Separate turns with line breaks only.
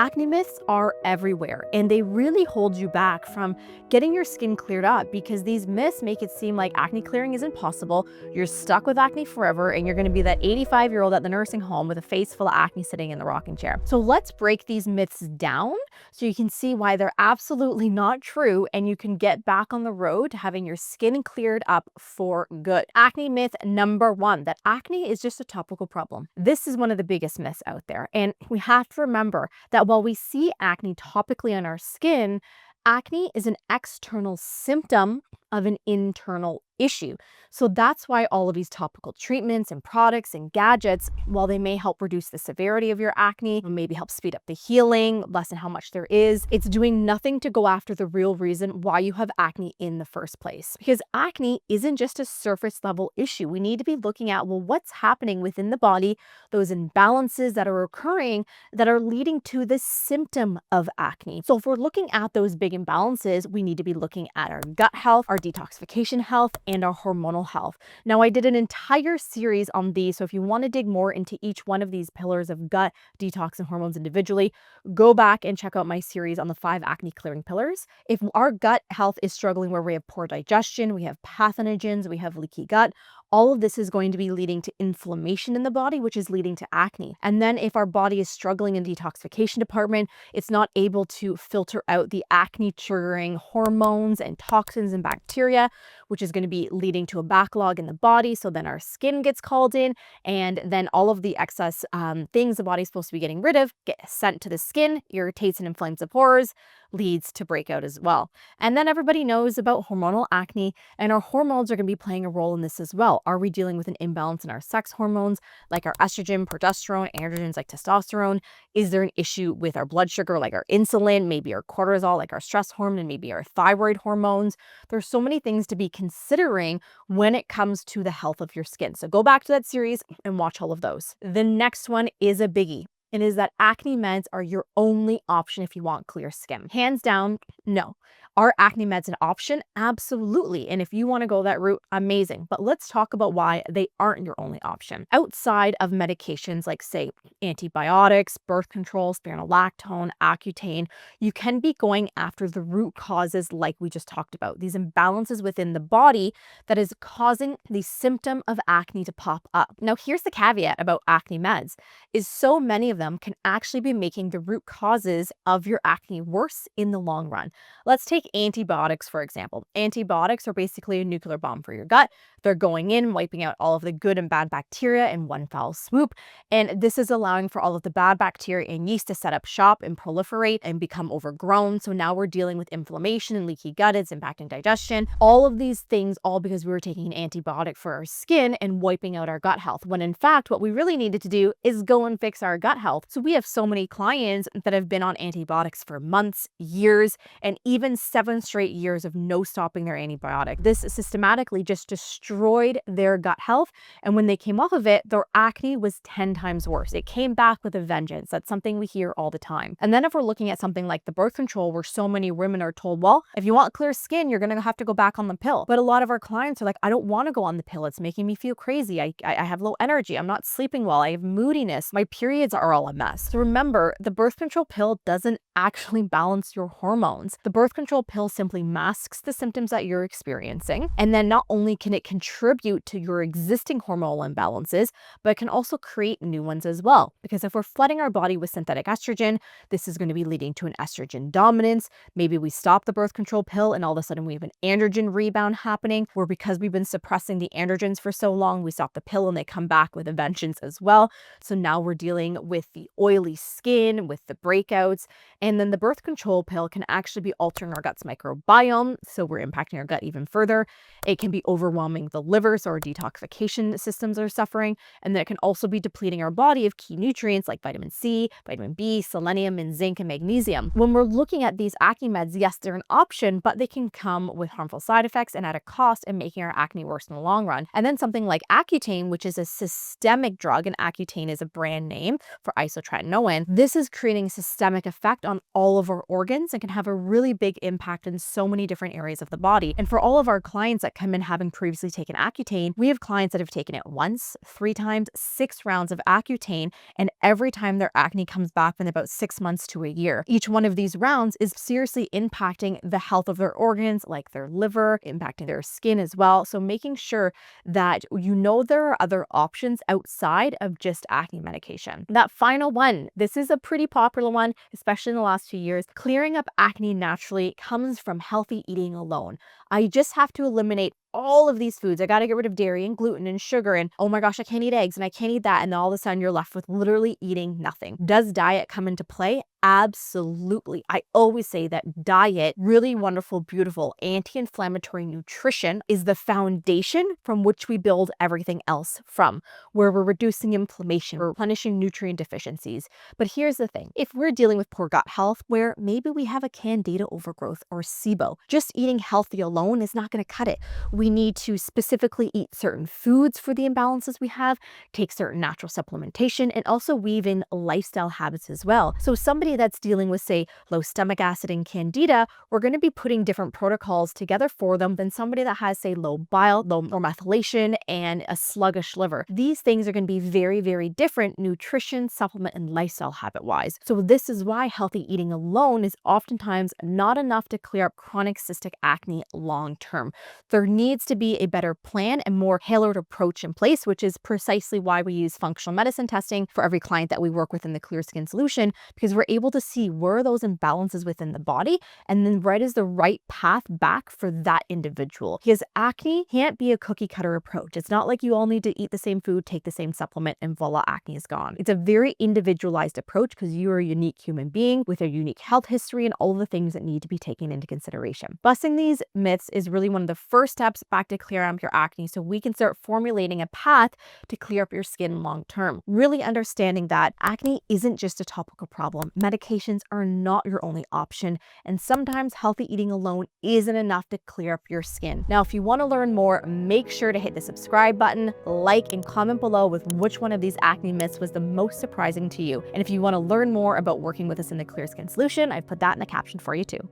Acne myths are everywhere, and they really hold you back from getting your skin cleared up because these myths make it seem like acne clearing is impossible, you're stuck with acne forever, and you're going to be that 85-year-old at the nursing home with a face full of acne sitting in the rocking chair. So let's break these myths down so you can see why they're absolutely not true and you can get back on the road to having your skin cleared up for good. Acne myth number one, that acne is just a topical problem. This is one of the biggest myths out there, and we have to remember that while we see acne topically on our skin, acne is an external symptom of an internal issue. So that's why all of these topical treatments and products and gadgets, while they may help reduce the severity of your acne, maybe help speed up the healing, lessen how much there is, it's doing nothing to go after the real reason why you have acne in the first place. Because acne isn't just a surface level issue. We need to be looking at, well, what's happening within the body, those imbalances that are occurring that are leading to the symptom of acne. So if we're looking at those big imbalances, we need to be looking at our gut health, our detoxification health, and our hormonal health. Now, I did an entire series on these, so if you want to dig more into each one of these pillars of gut, detox, and hormones individually, go back and check out my series on the 5 acne clearing pillars. If our gut health is struggling, where we have poor digestion, we have pathogens, we have leaky gut, all of this is going to be leading to inflammation in the body, which is leading to acne. And then if our body is struggling in the detoxification department, it's not able to filter out the acne triggering hormones and toxins and bacteria, which is going to be leading to a backlog in the body. So then our skin gets called in, and then all of the excess things the body's supposed to be getting rid of get sent to the skin, irritates and inflames the pores, leads to breakout as well. And then everybody knows about hormonal acne, and our hormones are going to be playing a role in this as well. Are we dealing with an imbalance in our sex hormones like our estrogen, progesterone, androgens like testosterone? Is there an issue with our blood sugar like our insulin, maybe our cortisol like our stress hormone, and maybe our thyroid hormones? There's so many things to be considering when it comes to the health of your skin. So go back to that series and watch all of those. The next one is a biggie. It is that acne meds are your only option if you want clear skin. Hands down, no. Are acne meds an option? Absolutely. And if you want to go that route, amazing. But let's talk about why they aren't your only option. Outside of medications like, say, antibiotics, birth control, spironolactone, Accutane, you can be going after the root causes like we just talked about. These imbalances within the body that is causing the symptom of acne to pop up. Now, here's the caveat about acne meds, is so many of them can actually be making the root causes of your acne worse in the long run. Let's take antibiotics, for example. Antibiotics are basically a nuclear bomb for your gut. They're going in, wiping out all of the good and bad bacteria in one foul swoop. And this is allowing for all of the bad bacteria and yeast to set up shop and proliferate and become overgrown. So now we're dealing with inflammation and leaky gut. It's impacting digestion. All of these things, all because we were taking an antibiotic for our skin and wiping out our gut health. When in fact, what we really needed to do is go and fix our gut health. So we have so many clients that have been on antibiotics for months, years, and even 7 straight years of no stopping their antibiotic. This systematically just destroyed their gut health. And when they came off of it, their acne was 10 times worse. It came back with a vengeance. That's something we hear all the time. And then if we're looking at something like the birth control, where so many women are told, well, if you want clear skin, you're going to have to go back on the pill. But a lot of our clients are like, I don't want to go on the pill. It's making me feel crazy. I have low energy. I'm not sleeping well. I have moodiness. My periods are all a mess. So remember, the birth control pill doesn't actually balance your hormones. The birth control pill simply masks the symptoms that you're experiencing. And then not only can it contribute to your existing hormonal imbalances, but it can also create new ones as well. Because if we're flooding our body with synthetic estrogen, this is going to be leading to an estrogen dominance. Maybe we stop the birth control pill and all of a sudden we have an androgen rebound happening, where because we've been suppressing the androgens for so long, we stop the pill and they come back with a vengeance as well. So now we're dealing with the oily skin, with the breakouts. And then the birth control pill can actually be altering our gut's microbiome, so we're impacting our gut even further. It can be overwhelming the liver, so our detoxification systems are suffering. And then it can also be depleting our body of key nutrients like vitamin C, vitamin B, selenium, and zinc and magnesium. When we're looking at these acne meds, yes, they're an option, but they can come with harmful side effects and at a cost and making our acne worse in the long run. And then something like Accutane, which is a systemic drug, and Accutane is a brand name for isotretinoin. This is creating a systemic effect on all of our organs and can have a really big impact impact in so many different areas of the body. And for all of our clients that come in having previously taken Accutane, we have clients that have taken it once, 3 times, 6 rounds of Accutane, and every time their acne comes back in about 6 months to a year. Each one of these rounds is seriously impacting the health of their organs, like their liver, impacting their skin as well. So making sure that you know there are other options outside of just acne medication. That final one, this is a pretty popular one, especially in the last few years. Clearing up acne naturally comes from healthy eating alone. I just have to eliminate all of these foods. I got to get rid of dairy and gluten and sugar and oh my gosh, I can't eat eggs and I can't eat that. And then all of a sudden you're left with literally eating nothing. Does diet come into play? Absolutely. I always say that diet, really wonderful, beautiful, anti-inflammatory nutrition is the foundation from which we build everything else from, where we're reducing inflammation, we're replenishing nutrient deficiencies. But here's the thing. If we're dealing with poor gut health, where maybe we have a candida overgrowth or SIBO, just eating healthy alone is not going to cut it. We need to specifically eat certain foods for the imbalances we have, take certain natural supplementation, and also weave in lifestyle habits as well. So somebody that's dealing with, say, low stomach acid and candida, we're going to be putting different protocols together for them than somebody that has, say, low bile, low methylation, and a sluggish liver. These things are going to be very, very different nutrition, supplement, and lifestyle habit-wise. So this is why healthy eating alone is oftentimes not enough to clear up chronic cystic acne long-term. There needs to be a better plan and more tailored approach in place, which is precisely why we use functional medicine testing for every client that we work with in the Clear Skin Solution, because we're able to see where are those imbalances within the body and then what is the right path back for that individual. Because acne can't be a cookie cutter approach. It's not like you all need to eat the same food, take the same supplement, and voila, acne is gone. It's a very individualized approach because you are a unique human being with a unique health history and all the things that need to be taken into consideration. Busting these myths is really one of the first steps back to clear up your acne so we can start formulating a path to clear up your skin long term. Really understanding that acne isn't just a topical problem. Medications are not your only option, and sometimes healthy eating alone isn't enough to clear up your skin. Now, if you want to learn more, make sure to hit the subscribe button, like, and comment below with which one of these acne myths was the most surprising to you. And if you want to learn more about working with us in the Clear Skin Solution, I've put that in the caption for you too.